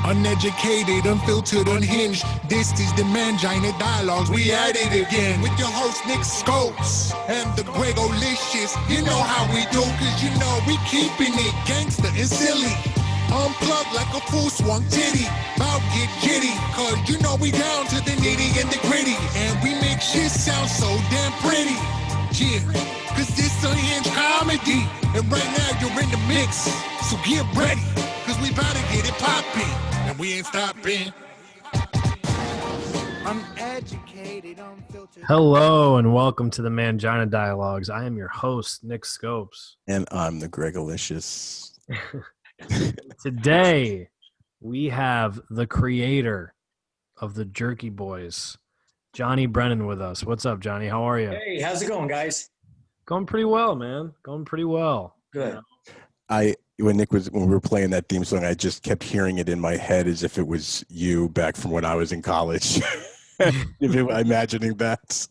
Uneducated, unfiltered, unhinged. This is the Mangina Dialogues. We at it again with your host Nick Scopes and the Gregolicious. You know how we do, cause you know we keeping it gangster and silly. Unplugged like a full swung titty. About get jitty, cause you know we down to the nitty and the gritty. And we make shit sound so damn pretty. Yeah, cause this unhinged comedy. And right now you're in the mix, so get ready, cause we about to get it poppin'. And we ain't stopping. Uneducated, unfiltered. Hello and welcome to the Mangina Dialogues. I am your host, Nick Scopes. And I'm the Gregolicious. Today, we have the creator of the Jerky Boys, Johnny Brennan, with us. What's up, Johnny? How are you? Hey, how's it going, guys? Going pretty well, man. Going pretty well. Good. When we were playing that theme song, I just kept hearing it in my head as if it was you back from when I was in college. Imagining that,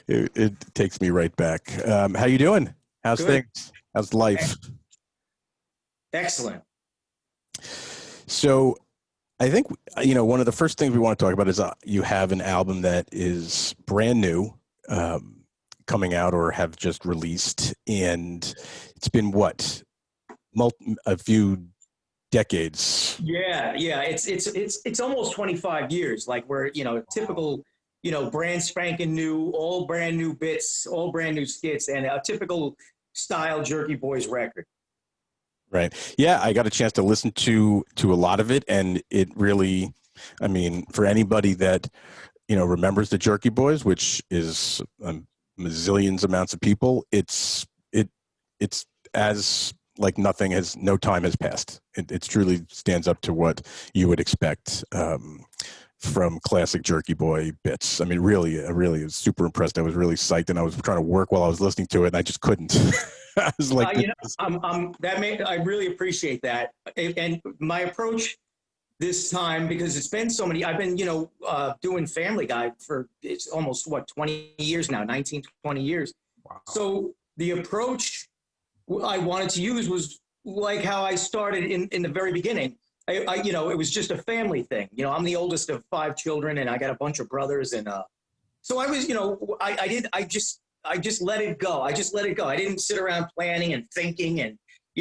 it takes me right back. How you doing? How's Good. Things? How's life? Excellent. So I think, one of the first things we want to talk about is you have an album that is brand new, coming out or have just released, and it's been what? A few decades. Yeah. It's almost 25 years. Like we're, typical, brand spanking new, all brand new bits, all brand new skits, and a typical style Jerky Boys record. Right. Yeah, I got a chance to listen to a lot of it, and it really, for anybody that, remembers the Jerky Boys, which is zillions amounts of people, it's as like no time has passed. It truly stands up to what you would expect from classic Jerky Boy bits. Really was super impressed. I was really psyched, and I was trying to work while I was listening to it, and I just couldn't. I was like, I really appreciate that. And my approach this time, because it's been so many, I've been, doing Family Guy for, it's almost 20 years now, 19, 20 years. Wow. So the approach I wanted to use was like how I started in the very beginning. It was just a family thing. I'm the oldest of 5 children, and I got a bunch of brothers. And so I was, I just let it go. I didn't sit around planning and thinking and,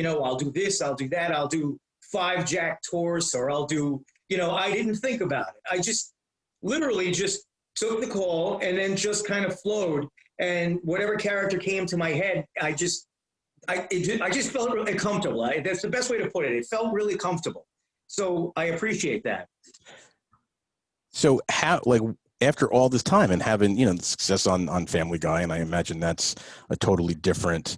I'll do this, I'll do that. I'll do 5 Jack tours, or I'll do, I didn't think about it. I just literally just took the call and then just kind of flowed. And whatever character came to my head, I just felt really comfortable. That's the best way to put it. It felt really comfortable. So I appreciate that. So how, after all this time and having, the success on Family Guy, and I imagine that's a totally different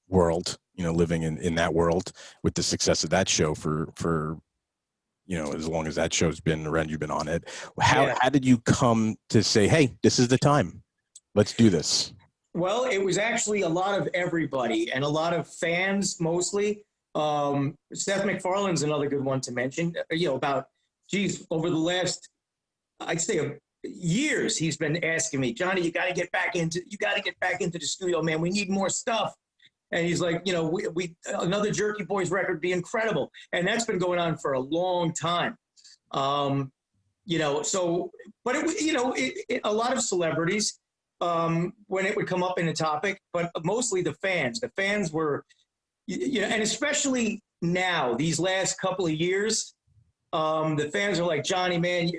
world, living in that world with the success of that show for as long as that show's been around, you've been on it. How did you come to say, hey, this is the time, let's do this? Well, it was actually a lot of everybody and a lot of fans mostly. Seth MacFarlane's another good one to mention. Over the last, I'd say, years, he's been asking me, Johnny, you got to get back into the studio, man. We need more stuff. And he's like, we another Jerky Boys record would be incredible. And that's been going on for a long time. But it, a lot of celebrities, when it would come up in a topic, but mostly the fans. The fans were, and especially now, these last couple of years, the fans are like, Johnny, man,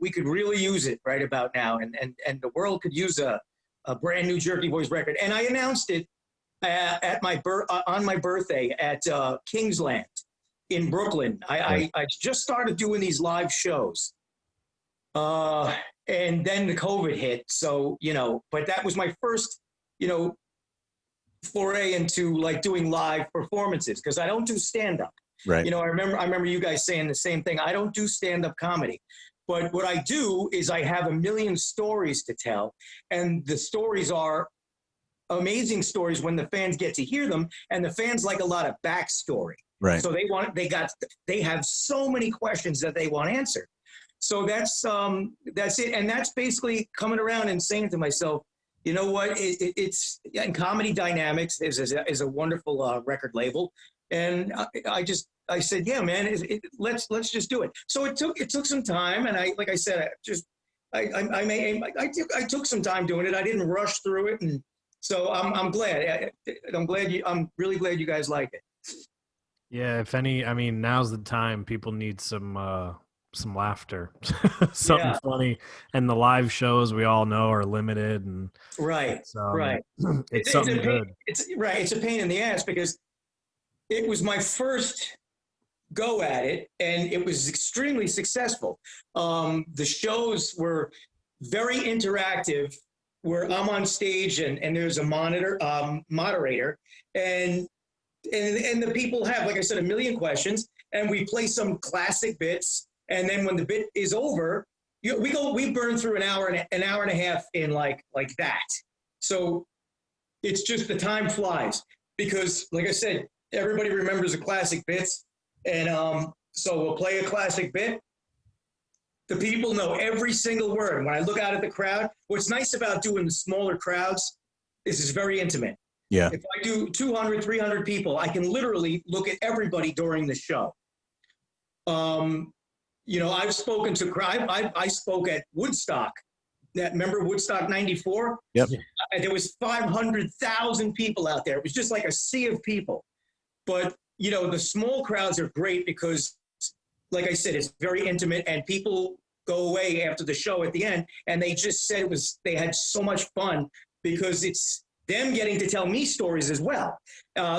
we could really use it right about now, and the world could use a brand new Jerky Boys record. And I announced it at on my birthday at Kingsland in Brooklyn. I just started doing these live shows. And then the COVID hit. So, but that was my first, foray into doing live performances, because I don't do stand-up. Right. I remember you guys saying the same thing. I don't do stand-up comedy. But what I do is I have a million stories to tell. And the stories are amazing stories when the fans get to hear them. And the fans like a lot of backstory. Right. So they have so many questions that they want answered. So that's it. And that's basically coming around and saying to myself, you know what? It's and Comedy Dynamics is a wonderful record label, and I just I said, yeah, man, let's just do it. So it took some time, and like I said, I took some time doing it. I didn't rush through it, and so I'm glad. I'm really glad you guys like it. Yeah, if any, I mean, now's the time. People need some laughter, something funny, and the live shows we all know are limited, and right. It's something good. It's a pain in the ass because it was my first go at it, and it was extremely successful. The shows were very interactive, where I'm on stage and there's a moderator, and the people have, like I said, a million questions, and we play some classic bits, and then when the bit is over, we burn through an hour and a half in like that. So it's just the time flies because, like I said, everybody remembers the classic bits, and so we'll play a classic bit. The people know every single word. When I look out at the crowd, what's nice about doing the smaller crowds is it's very intimate. Yeah. If I do 200, 300 people, I can literally look at everybody during the show. I've spoken to crowd. I spoke at Woodstock. Remember Woodstock 94? Yep. There was 500,000 people out there. It was just like a sea of people. But, the small crowds are great because, like I said, it's very intimate, and people go away after the show at the end, and they just said they had so much fun because it's them getting to tell me stories as well,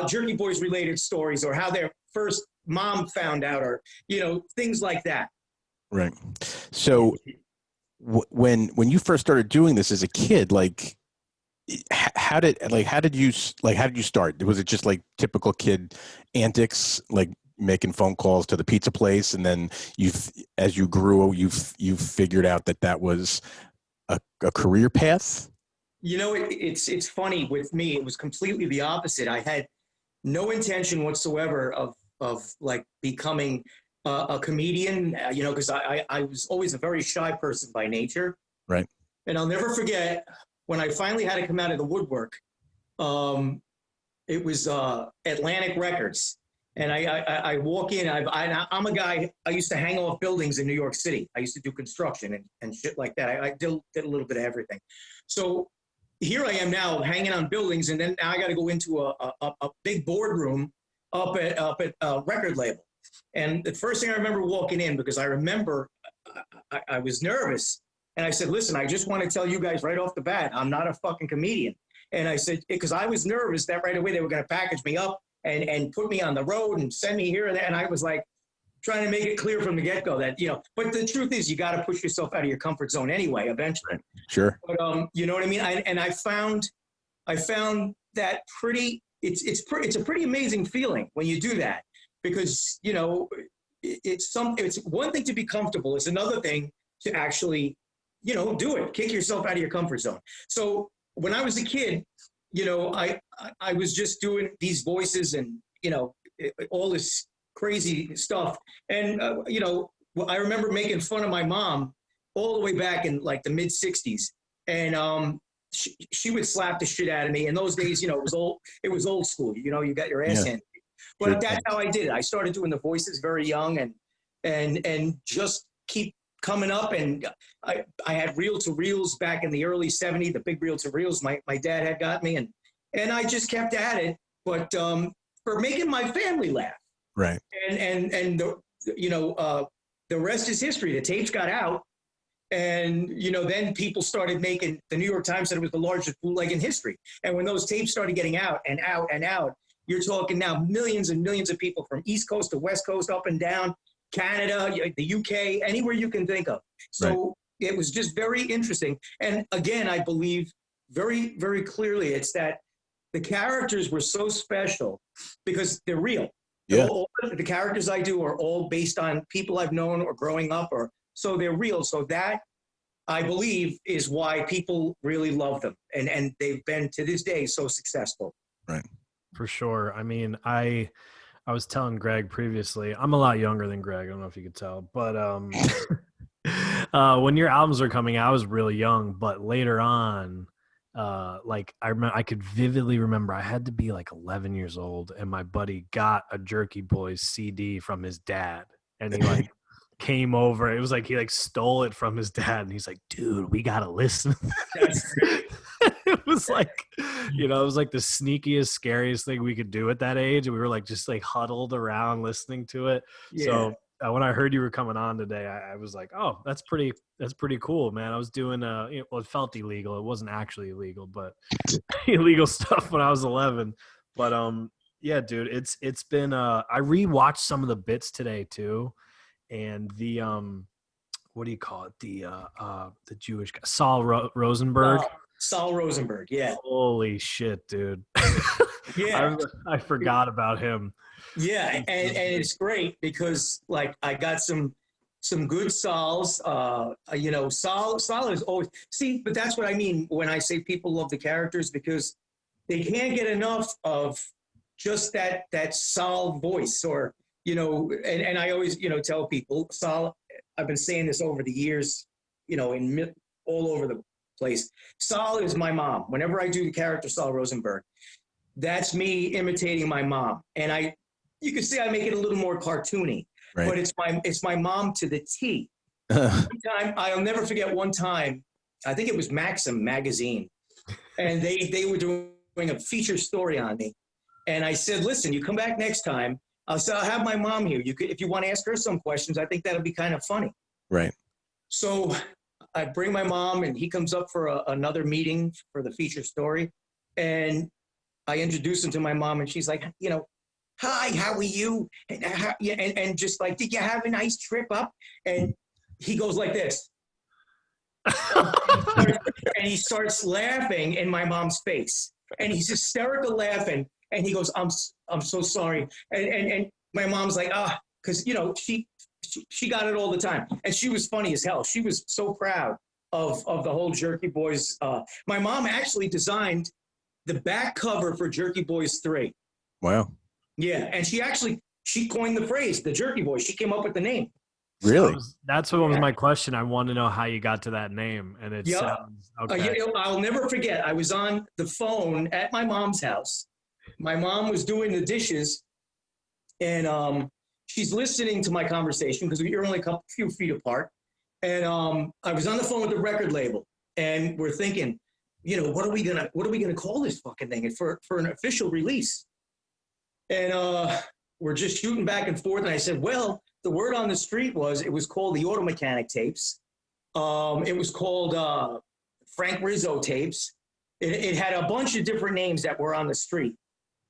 Jerky Boys related stories, or how their first mom found out, or things like that. Right. So when you first started doing this as a kid, like how did you start? Was it just like typical kid antics, like making phone calls to the pizza place, and then as you grew, you figured out that was a career path? It's funny with me. It was completely the opposite. I had no intention whatsoever of like becoming a comedian, because I was always a very shy person by nature. Right. And I'll never forget when I finally had to come out of the woodwork. It was Atlantic Records. And I walk in, I'm a guy, I used to hang off buildings in New York City. I used to do construction and shit like that. I did a little bit of everything. So here I am now hanging on buildings, and then I got to go into a big boardroom up at a record label. And the first thing I remember walking in, because I remember I was nervous, and I said, listen, I just want to tell you guys right off the bat, I'm not a fucking comedian. And I said, because I was nervous that right away they were going to package me up and put me on the road and send me here and there. And I was like trying to make it clear from the get-go that, but the truth is you got to push yourself out of your comfort zone anyway, eventually. Right. Sure. But you know what I mean? I found that it's a pretty amazing feeling when you do that, because, it's one thing to be comfortable. It's another thing to actually, do it, kick yourself out of your comfort zone. So when I was a kid, I was just doing these voices and, all this crazy stuff. And, I remember making fun of my mom all the way back in like the mid 60s. And she would slap the shit out of me. In those days, it was old school, you got your ass handed. But sure. That's how I did it. I started doing the voices very young and just keep coming up. And I had reel-to-reels back in the early 70s, the big reel-to-reels my dad had got me. And I just kept at it, but for making my family laugh. Right. And the rest is history. The tapes got out. And, then people started making, the New York Times said it was the largest bootleg in history. And when those tapes started getting out and out and out, you're talking now millions and millions of people from East Coast to West Coast, up and down, Canada, the UK, anywhere you can think of. So It was just very interesting. And again, I believe very, very clearly it's that the characters were so special because they're real. Yeah. The characters I do are all based on people I've known or growing up, so they're real. So that, I believe, is why people really love them. And they've been, to this day, so successful. Right. For sure. I mean, I was telling Greg previously, I'm a lot younger than Greg. I don't know if you could tell, but when your albums were coming out, I was really young. But later on, like I could vividly remember I had to be like 11 years old, and my buddy got a Jerky Boys CD from his dad, and he like came over. It was like he like stole it from his dad, and he's like, "Dude, we gotta listen." It was like, it was like the sneakiest, scariest thing we could do at that age, and we were like just like huddled around listening to it. Yeah. So when I heard you were coming on today, I was like, "Oh, that's pretty cool, man." I was doing well, it felt illegal. It wasn't actually illegal, but illegal stuff when I was 11. But yeah, dude, it's been I rewatched some of the bits today too, and the what do you call it? The Jewish guy, Saul Rosenberg. Saul Rosenberg, yeah. Holy shit, dude. Yeah. I forgot about him. Yeah, and it's great because like I got some good Sauls. Saul is always but that's what I mean when I say people love the characters, because they can't get enough of just that Saul voice, or and I always tell people, Saul, I've been saying this over the years, in all over the place. Saul is my mom. Whenever I do the character Saul Rosenberg, that's me imitating my mom, and you can see I make it a little more cartoony, right. But it's my mom to the T. One time, I'll never forget one time, I think it was Maxim magazine, and they were doing a feature story on me, and I said, "Listen, you come back next time. I'll have my mom here. If you want to ask her some questions, I think that'll be kind of funny." Right. So I bring my mom, and he comes up for another meeting for the feature story, and I introduce him to my mom, and she's like, "Hi, how are you?" And just like, "Did you have a nice trip up?" And he goes like this. And he starts laughing in my mom's face. And he's hysterical laughing. And he goes, I'm so sorry. And my mom's like, because, she got it all the time. And she was funny as hell. She was so proud of the whole Jerky Boys. My mom actually designed the back cover for Jerky Boys 3. Wow. Yeah, and she coined the phrase, the Jerky Boys. She came up with the name. Really? That's what was my question. I want to know how you got to that name. And it sounds okay. I'll never forget. I was on the phone at my mom's house. My mom was doing the dishes, and she's listening to my conversation because we were only a few feet apart. And I was on the phone with the record label, and we're thinking, what are we gonna call this fucking thing for an official release? And we're just shooting back and forth. And I said, well, the word on the street it was called the Auto Mechanic tapes. It was called Frank Rizzo tapes. It had a bunch of different names that were on the street.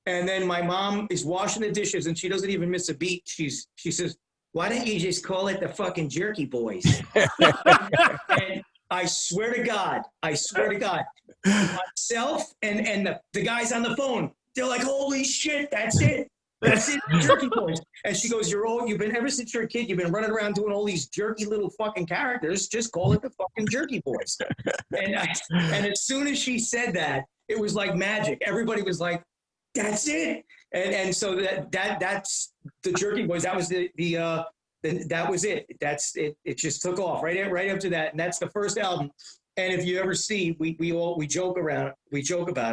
And then my mom is washing the dishes, and she doesn't even miss a beat. She says, "Why don't you just call it the fucking Jerky Boys?" And I swear to God, myself and the guys on the phone, they're like, "Holy shit, that's it. That's it, Jerky Boys." And she goes, you've been, ever since you're a kid, you've been running around doing all these jerky little fucking characters. Just call it the fucking Jerky Boys. And as soon as she said that, it was like magic. Everybody was like, "That's it." And so that's the Jerky Boys. That was that was it. That's it. It just took off right after that. And that's the first album. And if you ever see, we joke about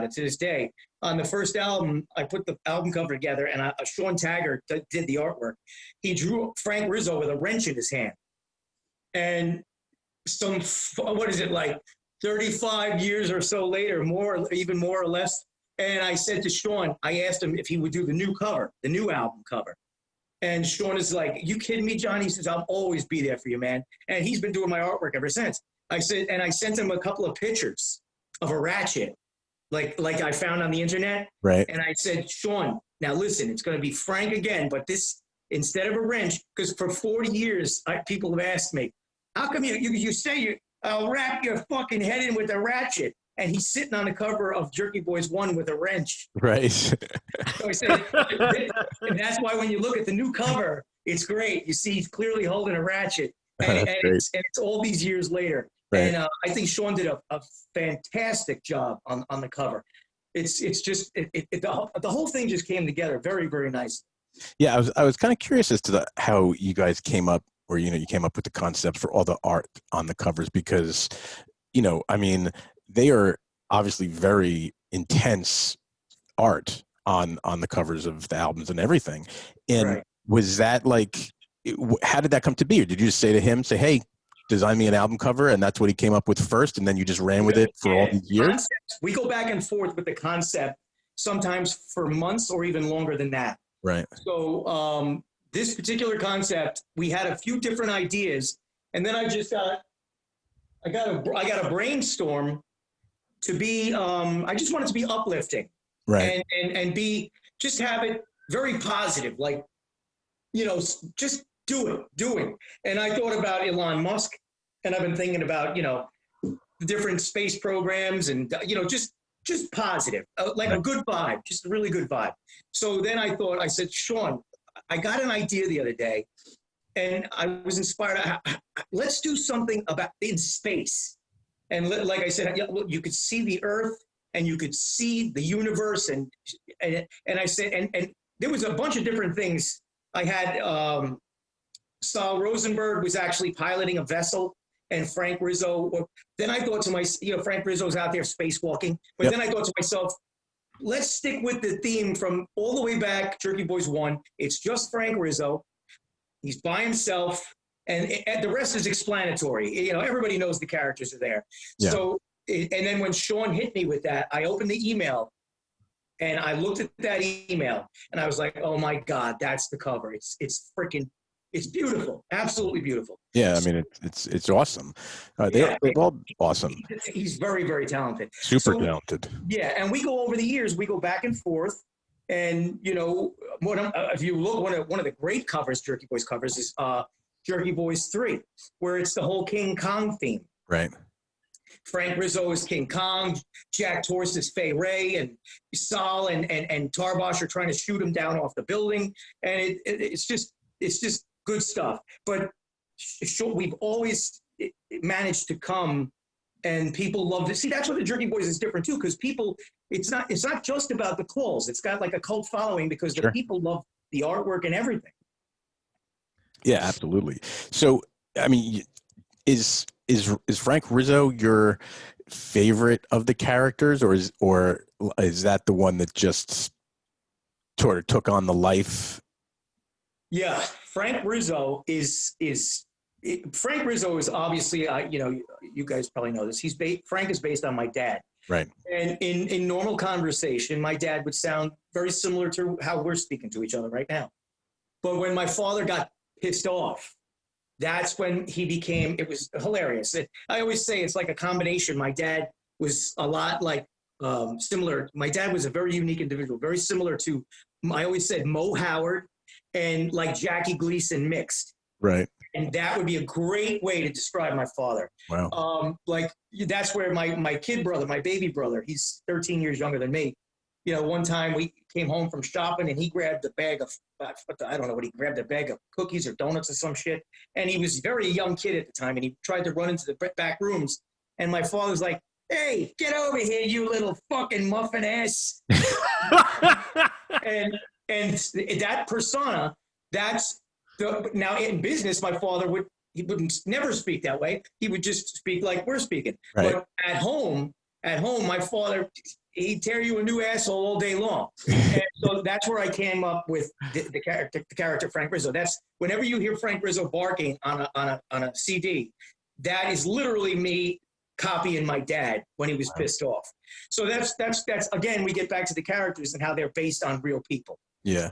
it to this day. On the first album, I put the album cover together, and Sean Taggart did the artwork. He drew Frank Rizzo with a wrench in his hand. And what is it, like 35 years or so later, even more or less. And I said to Sean, I asked him if he would do the new cover, the new album cover. And Sean is like, "You kidding me, Johnny?" He says, "I'll always be there for you, man." And he's been doing my artwork ever since. I sent him a couple of pictures of a ratchet, like I found on the internet. Right. And I said, "Sean, now listen, it's going to be Frank again, but this, instead of a wrench," because for 40 years, people have asked me, "How come you say I'll wrap your fucking head in with a ratchet?" And he's sitting on the cover of Jerky Boys 1 with a wrench. Right. So I said, and that's why when you look at the new cover, it's great. You see he's clearly holding a ratchet. And it's all these years later. Right. And I think Sean did a fantastic job on the cover. It's just, the whole thing just came together very, very nice. Yeah, I was kind of curious as to how you guys came up, or, you came up with the concepts for all the art on the covers, because, I mean, they are obviously very intense art on the covers of the albums and everything. And Right. was that like, how did that come to be? Or did you just say to him, say, hey, design me an album cover, and that's what he came up with first, and then you just ran with it for all these years? Concepts. We go back and forth with the concept, sometimes for months or even longer than that. Right. So this particular concept, we had a few different ideas, and then I got a brainstorm to be. I just want it to be uplifting, Right. and be, just have it very positive, like, just do it. And I thought about Elon Musk, and I've been thinking about, the different space programs, and, just positive, like a good vibe, just a really good vibe. So then I said, Sean, I got an idea the other day, and I was inspired. Let's do something about in space. And like I said, you could see the Earth, and you could see the universe, and I said, and there was a bunch of different things. I had Saul Rosenberg was actually piloting a vessel, and Frank Rizzo. Then I thought to myself, Frank Rizzo's out there spacewalking. But Then I thought to myself, let's stick with the theme from all the way back, Jerky Boys 1. It's just Frank Rizzo. He's by himself, and the rest is explanatory. Everybody knows the characters are there. Yeah. So, and then when Sean hit me with that, I opened the email, and I looked at that email, and I was like, oh my God, that's the cover. It's beautiful, absolutely beautiful. Yeah, I mean, it's awesome. They're all awesome. He's very, very talented. Super talented. Yeah, and we go over the years, we go back and forth, and if you look, one of the great covers, Jerky Boys covers, is Jerky Boys 3, where it's the whole King Kong theme. Right. Frank Rizzo is King Kong, Jack Torst is Fay Ray, and Saul and Tarbosh are trying to shoot him down off the building, and it's just good stuff. But we've always managed to come, and people love to see. That's what the Jerky Boys is different too, because people, it's not just about the calls. It's got like a cult following because the people love the artwork and everything. Yeah, absolutely. So, I mean, is Frank Rizzo your favorite of the characters, or is that the one that just sort of took on the life? Yeah, Frank Rizzo is Frank Rizzo is obviously, you guys probably know this. Frank is based on my dad. Right. And in normal conversation, my dad would sound very similar to how we're speaking to each other right now. But when my father got pissed off, that's when it was hilarious. I always say it's like a combination. My dad was a lot like similar. My dad was a very unique individual, very similar to, I always said, Mo Howard and like Jackie Gleason mixed. Right. And that would be a great way to describe my father. Wow. That's where my kid brother, my baby brother, he's 13 years younger than me. One time we came home from shopping, and he grabbed a bag of, I don't know what he grabbed, a bag of cookies or donuts or some shit. And he was a very young kid at the time, and he tried to run into the back rooms. And my father's like, hey, get over here, you little fucking muffin ass. and that persona, now in business, my father wouldn't never speak that way. He would just speak like we're speaking. Right. But at home, my father, he'd tear you a new asshole all day long. And so that's where I came up with the character Frank Rizzo. That's whenever you hear Frank Rizzo barking on a CD, that is literally me copying my dad when he was pissed off. So that's again, we get back to the characters and how they're based on real people. Yeah.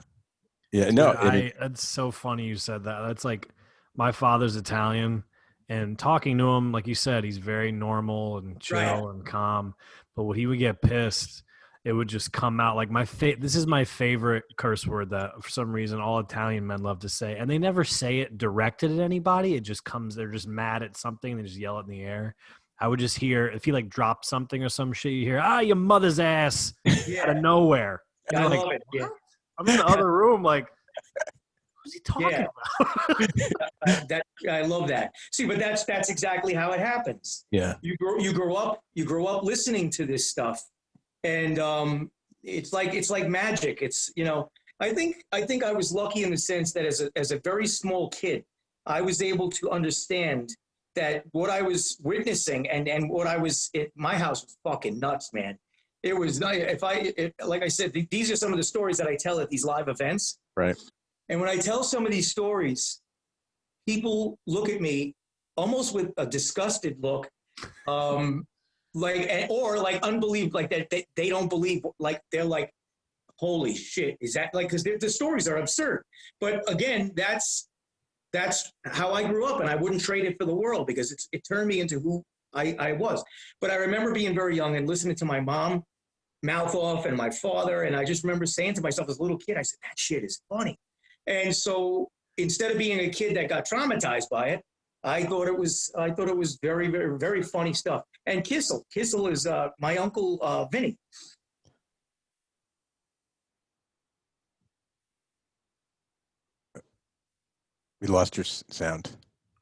Yeah. No, it's so funny you said that. That's like, my father's Italian, and talking to him, like you said, he's very normal and chill and calm. But when he would get pissed, it would just come out like this is my favorite curse word that for some reason all Italian men love to say, and they never say it directed at anybody. It just comes, they're just mad at something, they just yell it in the air. I would just hear, if he like dropped something or some shit, you hear, your mother's ass out of nowhere. And I like, love it. Yeah. I'm in the other room like, what's he talking about? I love that. See, but that's exactly how it happens. Yeah. You grow up listening to this stuff, and it's like magic. It's I think I was lucky in the sense that as a very small kid, I was able to understand that what I was witnessing and what I was, my house was fucking nuts, man. It was, like I said, these are some of the stories that I tell at these live events. Right. And when I tell some of these stories, people look at me almost with a disgusted look, like unbelief, like that they don't believe, like they're like, holy shit, is that like, because the stories are absurd. But again, that's how I grew up, and I wouldn't trade it for the world, because it turned me into who I was. But I remember being very young and listening to my mom mouth off and my father, and I just remember saying to myself as a little kid, I said, that shit is funny. And so instead of being a kid that got traumatized by it, I thought it was very, very, very funny stuff. And Kissel is my uncle Vinny. We lost your sound.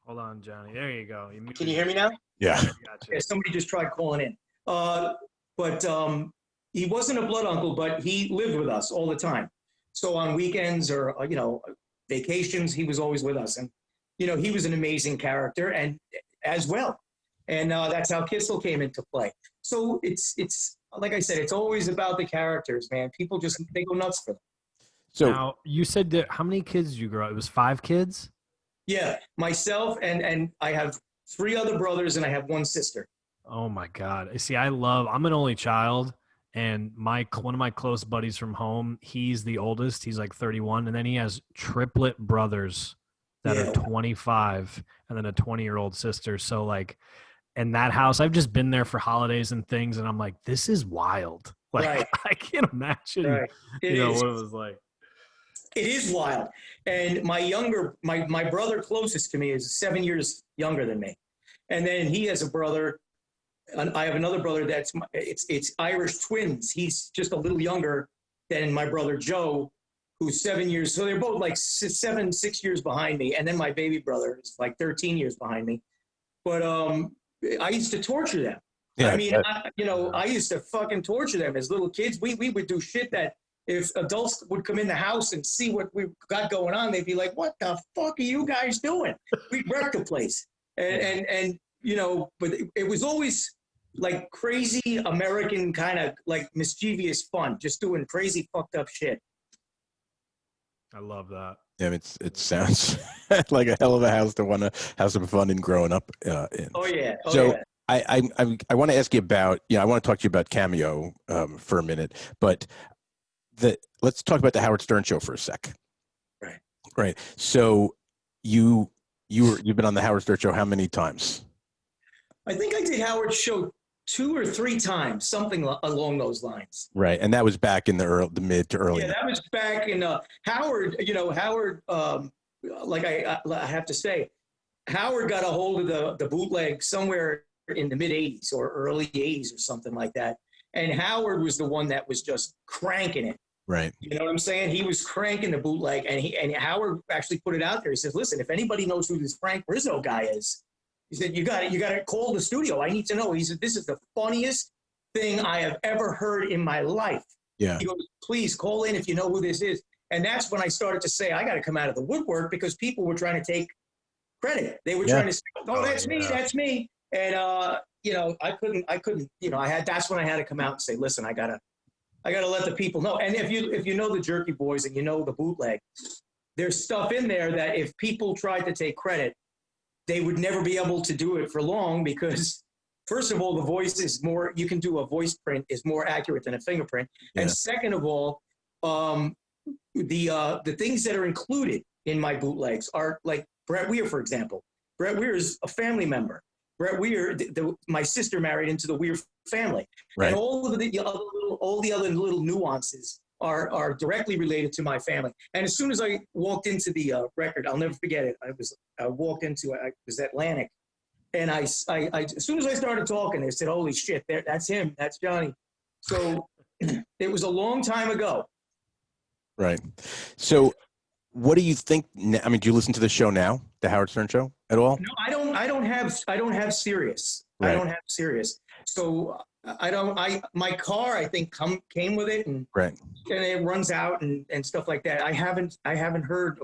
Hold on, Johnny. There you go. Can you hear me now? Yeah. Gotcha. Yeah, somebody just tried calling in. But he wasn't a blood uncle, but he lived with us all the time. So on weekends or, vacations, he was always with us. And, he was an amazing character and as well. And that's how Kissel came into play. So it's like I said, it's always about the characters, man. People they go nuts for them. So now, you said that how many kids did you grow up? It was 5 kids? Yeah, myself and I have 3 other brothers and I have 1 sister. Oh my God. See, I'm an only child, and one of my close buddies from home, he's the oldest. He's like 31, and then he has triplet brothers that are 25 and then a 20-year-old sister. So like in that house, I've just been there for holidays and things, and I'm like, this is wild. Like Right. I can't imagine what it was like. It is wild. And my brother closest to me is 7 years younger than me. And then he has a brother, and I have another brother it's Irish twins. He's just a little younger than my brother Joe, who's 7 years. So they're both like 6 years behind me. And then my baby brother is like 13 years behind me. But I used to torture them. Yeah, I mean, I used to fucking torture them as little kids. We would do shit that if adults would come in the house and see what we got going on, they'd be like, what the fuck are you guys doing? We'd wreck the place. And but it was always like crazy American kind of like mischievous fun, just doing crazy fucked up shit. I love that. Yeah, it sounds like a hell of a house to want to have some fun in growing up in. Oh, yeah. I want to ask you about, I want to talk to you about Cameo for a minute, but let's talk about the Howard Stern show for a sec. Right. So you've been on the Howard Stern show how many times? I think I did Howard's show 2 or 3 times, something along those lines. Right, and that was back in the mid to early. Yeah, that was back in Howard. Howard. Like I have to say, Howard got a hold of the bootleg somewhere in the mid '80s or early '80s or something like that. And Howard was the one that was just cranking it. Right. You know what I'm saying? He was cranking the bootleg, and Howard actually put it out there. He says, "Listen, if anybody knows who this Frank Rizzo guy is," he said, you got to call the studio. I need to know. He said, "This is the funniest thing I have ever heard in my life." Yeah. He goes, "Please call in if you know who this is." And that's when I started to say, I got to come out of the woodwork, because people were trying to take credit. They were trying to say, "Oh, that's me, that's me." And I couldn't. That's when I had to come out and say, "Listen, I gotta let the people know." And if you know the Jerky Boys and you know the bootleg, there's stuff in there that if people tried to take credit, they would never be able to do it for long, because first of all, the voice is more, you can do a voice print is more accurate than a fingerprint. Yeah. And second of all, the things that are included in my bootlegs are like Brett Weir, for example. Brett Weir is a family member. Brett Weir, my sister married into the Weir family. Right. And all the other little nuances are directly related to my family. And as soon as I walked into the record, I'll never forget it. I walked into it. I was Atlantic, and I as soon as I started talking, they said, "Holy shit, that's him. That's Johnny." So it was a long time ago. Right. So what do you think? I mean, do you listen to the show now, the Howard Stern show, at all? No, I don't have Sirius. Right. I don't have Sirius. So my car, I think, came with it, and it runs out and stuff like that. I haven't heard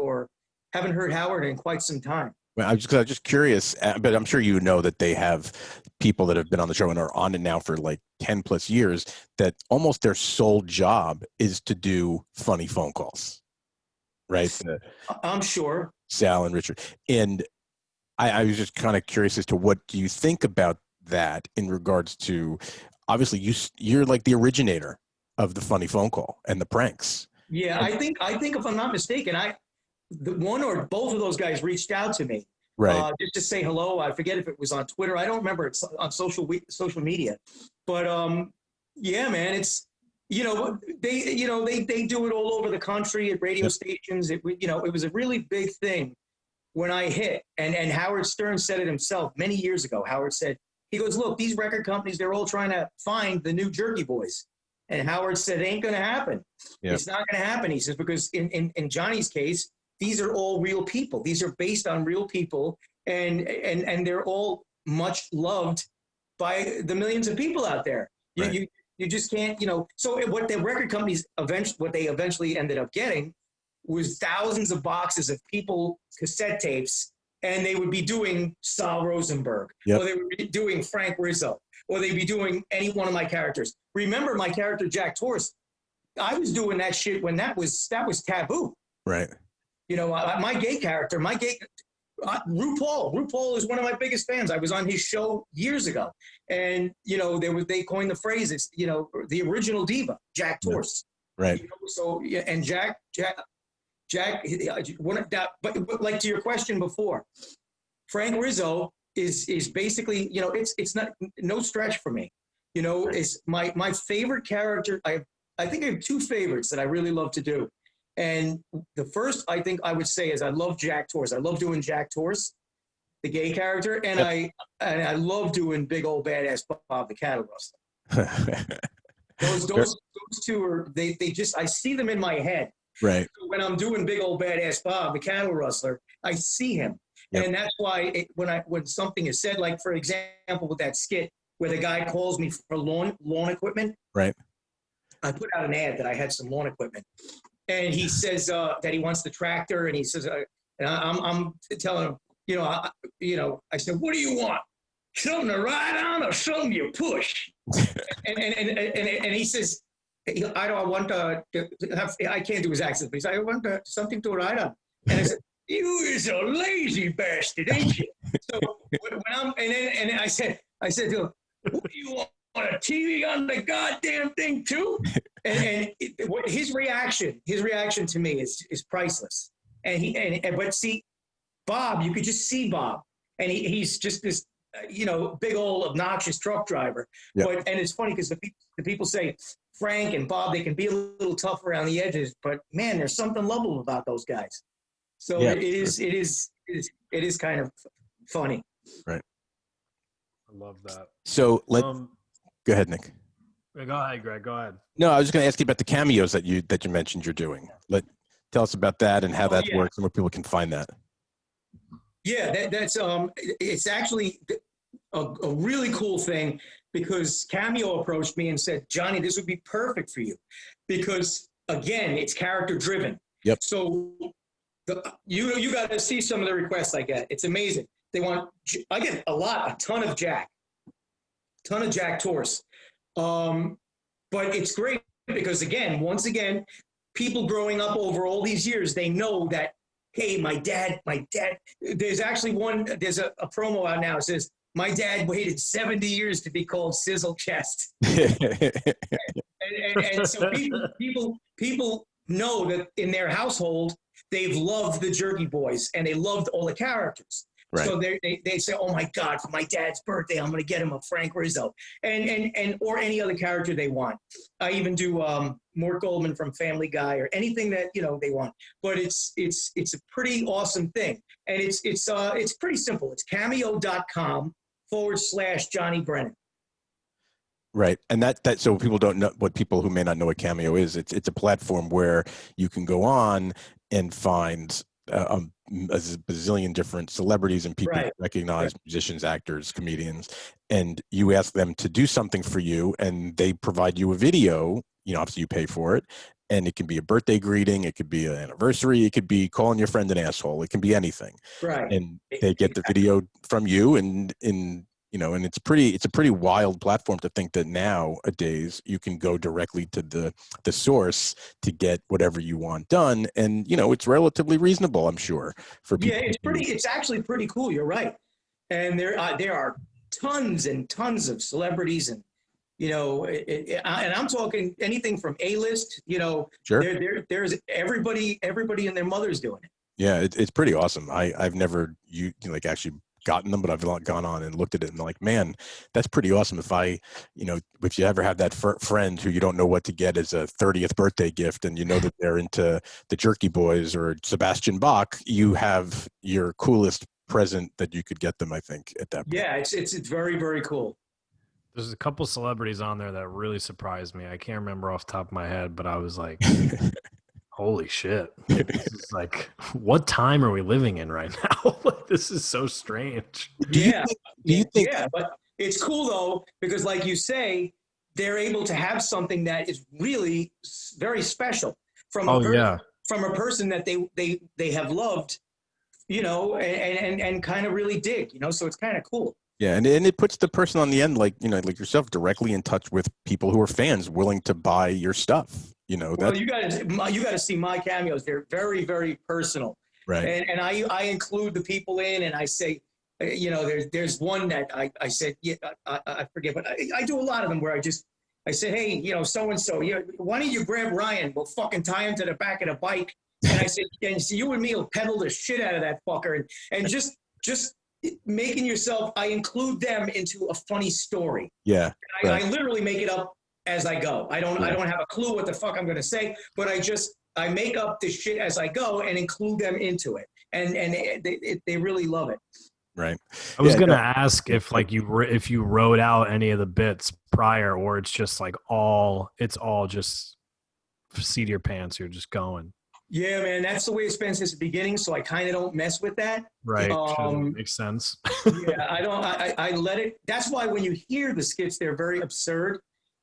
Howard in quite some time. Well, I was just curious, but I'm sure you know that they have people that have been on the show and are on it now for like 10 plus years, that almost their sole job is to do funny phone calls, right? I'm sure. Sal and Richard. And I was just kind of curious as to what do you think about that in regards to, obviously you're like the originator of the funny phone call and the pranks. Yeah, I think if I'm not mistaken, one or both of those guys reached out to me, Right. just to say hello. I forget if it was on Twitter. I don't remember. It's on social media, but yeah, man, it's they do it all over the country at radio stations. It was a really big thing when I hit, and Howard Stern said it himself many years ago. Howard said, he goes, look, these record companies, they're all trying to find the new Jerky Boys. And Howard said, it ain't going to happen. Yep. It's not going to happen. He says, because in Johnny's case, these are all real people. These are based on real people, and they're all much loved by the millions of people out there. Right. You just can't, So what the record companies eventually ended up getting was thousands of boxes of people cassette tapes, and they would be doing Sal Rosenberg, or they would be doing Frank Rizzo, or they'd be doing any one of my characters. Remember my character Jack Torres? I was doing that shit when that was taboo. Right. My gay character, RuPaul is one of my biggest fans. I was on his show years ago, and they coined the phrase, it's the original diva, Jack Torres. Right. So and Jack, but like to your question before, Frank Rizzo is basically, it's not no stretch for me. Is my favorite character. I think I have two favorites that I really love to do. And the first, I think I would say, is I love Jack Torres. I love doing Jack Torres, the gay character, and I love doing big old badass Bob the cattle rustler. those two are they just, I see them in my head. Right. So when I'm doing big old badass Bob the cattle rustler, I see him, and that's why when something is said, like for example with that skit where the guy calls me for lawn equipment. Right. I put out an ad that I had some lawn equipment. And he says that he wants the tractor, and he says, and I'm telling him, I said, what do you want? Something to ride on or something you push? and he says, I don't want I can't do his accent, but he said, I want something to ride on. And I said, you is a lazy bastard, ain't you? So when and I said to him, what do you want? A TV on the goddamn thing too, and his reaction to me is priceless. But see, Bob, you could just see Bob, and he's just this, big old obnoxious truck driver. Yep. And it's funny because the people say Frank and Bob, they can be a little tough around the edges, but man, there's something lovable about those guys. So it is kind of funny. Right. I love that. So go ahead, Nick. Go ahead, Greg. Go ahead. No, I was just going to ask you about the cameos that you mentioned you're doing. Tell us about that and how that works and where people can find that. Yeah, that's it's actually a really cool thing, because Cameo approached me and said, Johnny, this would be perfect for you, because again, it's character driven. Yep. So you got to see some of the requests I get. It's amazing. I get a ton of Jack Torres. But it's great because once again, people growing up over all these years, they know that, hey, my dad, there's actually there's a promo out now. It says, my dad waited 70 years to be called Sizzle Chest. and so people know that in their household, they've loved the Jerky Boys and they loved all the characters. Right. So they say, oh my God, for my dad's birthday, I'm going to get him a Frank Rizzo and or any other character they want. I even do Mort Goldman from Family Guy or anything that they want. But it's a pretty awesome thing, and it's pretty simple. It's cameo.com/Johnny Brennan. Right, and that so people don't know, what people who may not know what Cameo is, it's a platform where you can go on and find a bazillion different celebrities and people you recognize, musicians, actors, comedians, and you ask them to do something for you, and they provide you a video. Obviously you pay for it, And it can be a birthday greeting, it could be an anniversary, it could be calling your friend an asshole, it can be anything. Right. And they get the video from you, and and it's a pretty wild platform to think that nowadays you can go directly to the source to get whatever you want done. And it's relatively reasonable, I'm sure, for people. Yeah, it's actually pretty cool. You're right. And there are tons and tons of celebrities, and and I'm talking anything from A-list, Sure. there's everybody and their mother's doing it. Yeah, it's pretty awesome. I've never actually gotten them, but I've gone on and looked at it and like, man, that's pretty awesome. If you ever have that friend who you don't know what to get as a 30th birthday gift, and that they're into the Jerky Boys or Sebastian Bach, you have your coolest present that you could get them, I think, at that point. Yeah, it's very, very cool. There's a couple celebrities on there that really surprised me. I can't remember off the top of my head, but I was like, holy shit. This is like, what time are we living in right now? Like, this is so strange. Do you think? Yeah, but it's cool though, because like you say, they're able to have something that is really very special from a person that they have loved, and kind of really dig, so it's kind of cool. Yeah, and it puts the person on the end, like yourself, directly in touch with people who are fans willing to buy your stuff. Well, you got to see my cameos. They're very, very personal. Right. And I include the people in, and I say, there's one that I said, yeah, I forget, but I do a lot of them where I said, hey, so-and-so, why don't you grab Ryan? We'll fucking tie him to the back of the bike. And I said, and so you and me will pedal the shit out of that fucker. And just making yourself, I include them into a funny story. Yeah. I literally make it up as I go. I don't have a clue what the fuck I'm going to say, but I make up the shit as I go and include them into it. And they really love it. Right. I was going to ask if if you wrote out any of the bits prior, or it's just like it's all just seat of your pants. You're just going. Yeah, man, that's the way it's been since the beginning. So I kind of don't mess with that. Right. Makes sense. Yeah, I let it. That's why when you hear the skits, they're very absurd.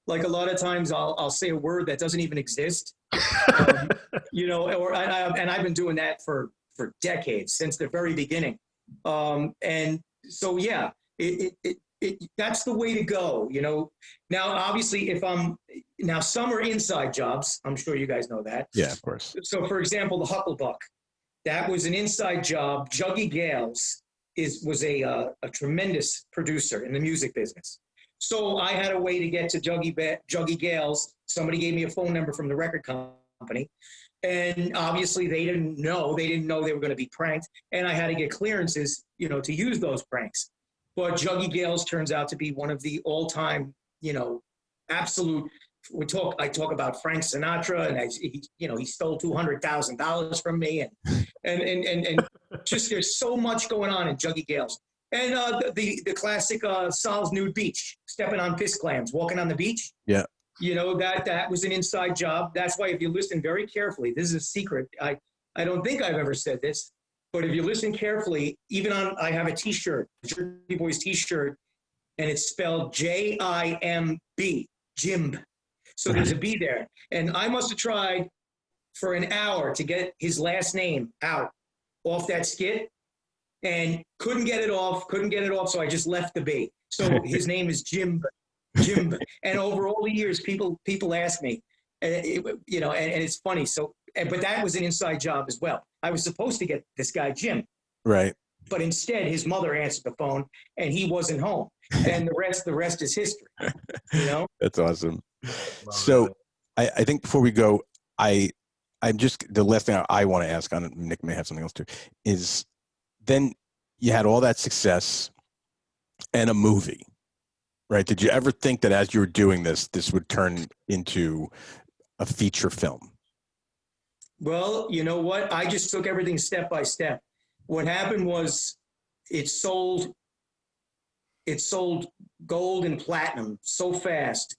Like a lot of times I'll say a word that doesn't even exist. And I've been doing that for decades, since the very beginning. And so, yeah, that's the way to go, Now, obviously, some are inside jobs. I'm sure you guys know that. Yeah, of course. So, for example, the Hucklebuck, that was an inside job. Juggy Gales was a tremendous producer in the music business. So I had a way to get to Juggy Gales. Somebody gave me a phone number from the record company. And obviously they didn't know they were going to be pranked. And I had to get clearances, to use those pranks. But Juggy Gales turns out to be one of the all-time, absolute. I talk about Frank Sinatra, and he stole $200,000 from me, and just there's so much going on in Juggy Gales. And the classic Sal's Nude Beach, stepping on piss clams, walking on the beach. Yeah. That was an inside job. That's why if you listen very carefully, this is a secret. I don't think I've ever said this, but if you listen carefully, I have a T-shirt, Jerky Boys T-shirt, and it's spelled J-I-M-B, Jimb. So there's a B there. And I must have tried for an hour to get his last name out off that skit, and couldn't get it off. So I just left the B. So his name is Jimb. And over all the years, people ask me, and it's funny. So, but that was an inside job as well. I was supposed to get this guy Jim, right? But instead, his mother answered the phone, and he wasn't home. And the rest is history. That's awesome. So, I think before we go, I'm just the last thing I want to ask on. Nick may have something else too. Is then you had all that success and a movie. Right. Did you ever think that as you were doing this would turn into a feature film? Well, you know what? I just took everything step by step. What happened was it sold gold and platinum so fast.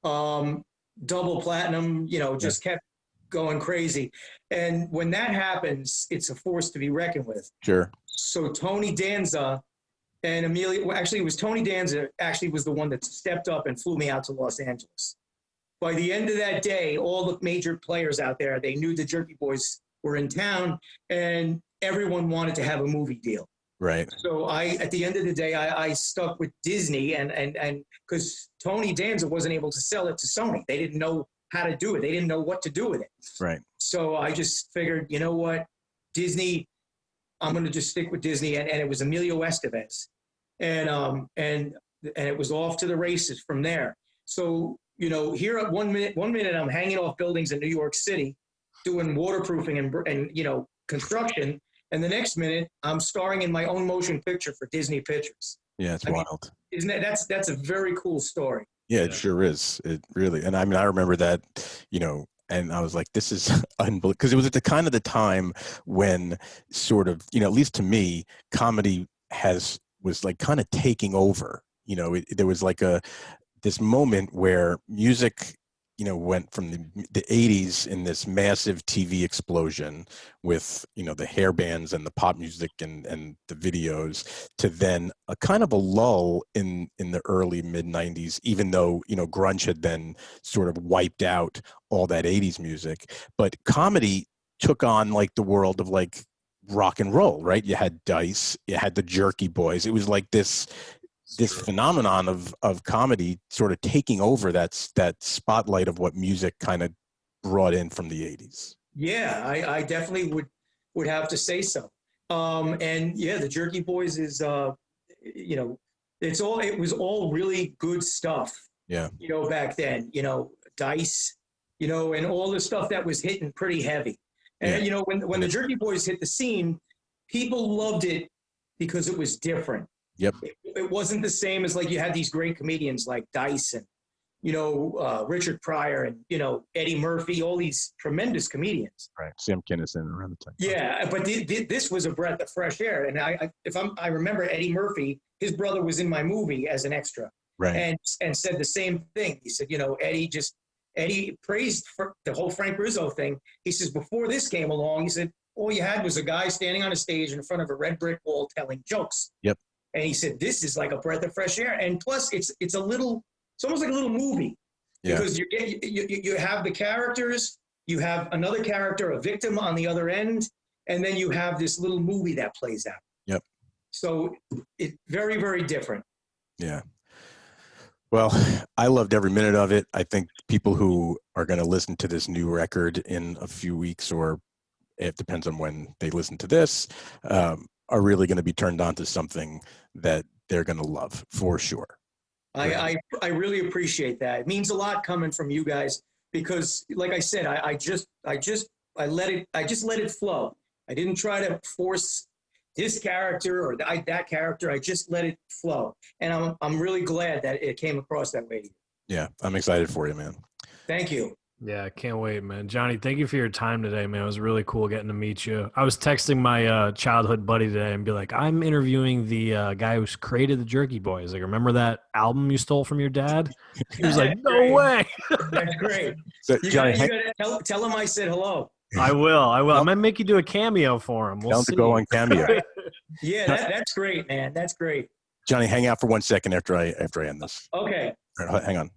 Double platinum, just kept going crazy. And when that happens, it's a force to be reckoned with. Sure. So Tony Danza and Amelia, it was Tony Danza actually was the one that stepped up and flew me out to Los Angeles. by the end of that day, all the major players out there, they knew the Jerky Boys were in town, and everyone wanted to have a movie deal. Right. So at the end of the day, I stuck with Disney, and because Tony Danza wasn't able to sell it to Sony, they didn't know how to do it. They didn't know what to do with it. Right. So I just figured, you know what, Disney, I'm going to just stick with Disney, and it was Emilio Estevez, and it was off to the races from there. So here at 1 minute I'm hanging off buildings in New York City, doing waterproofing and construction. And the next minute, I'm starring in my own motion picture for Disney Pictures. Yeah, it's wild. Isn't that's a very cool story. Yeah, it sure is. It really, and I mean, I remember that, and I was like, this is unbelievable, because it was at the time when sort of, at least to me, comedy was like kind of taking over. There was like this moment where music, went from the 80s in this massive TV explosion with, the hair bands and the pop music and the videos, to then a kind of a lull in the early mid 90s, even though, grunge had then sort of wiped out all that 80s music. But comedy took on like the world of like rock and roll, right? You had Dice, you had the Jerky Boys. It was like this phenomenon of comedy sort of taking over that spotlight of what music kind of brought in from the 80s. Yeah, I definitely would have to say so. And yeah, the Jerky Boys is, it was all really good stuff. Yeah. Back then, Dice, and all the stuff that was hitting pretty heavy. And, when the Jerky Boys hit the scene, people loved it because it was different. Yep. It wasn't the same as like you had these great comedians like Dice and, Richard Pryor and, Eddie Murphy, all these tremendous comedians. Right. Sam Kinison around the time. Yeah. But this was a breath of fresh air. And I remember Eddie Murphy, his brother was in my movie as an extra. Right. And said the same thing. He said, Eddie praised for the whole Frank Rizzo thing. He says, before this came along, he said, all you had was a guy standing on a stage in front of a red brick wall telling jokes. Yep. And he said, this is like a breath of fresh air. And plus it's almost like a little movie. Yeah. Because you have the characters, you have another character, a victim on the other end, and then you have this little movie that plays out. Yep. So it's very, very different. Yeah. Well, I loved every minute of it. I think people who are going to listen to this new record in a few weeks, or it depends on when they listen to this, are really going to be turned on to something that they're going to love for sure. I really appreciate that. It means a lot coming from you guys because, like I said, I just let it flow. I didn't try to force this character or that character. I just let it flow, and I'm really glad that it came across that way to you. Yeah, I'm excited for you, man. Thank you. Yeah, I can't wait, man. Johnny, thank you for your time today, man. It was really cool getting to meet you. I was texting my childhood buddy today and be like, I'm interviewing the guy who's created the Jerky Boys. Like, remember that album you stole from your dad? He was like, no way. That's great. So, You Johnny, gotta tell him I said hello. I will. I might make you do a cameo for him. We'll to go on Cameo. Yeah, that's great, man. That's great. Johnny, hang out for 1 second after I end this. Okay. All right, hang on.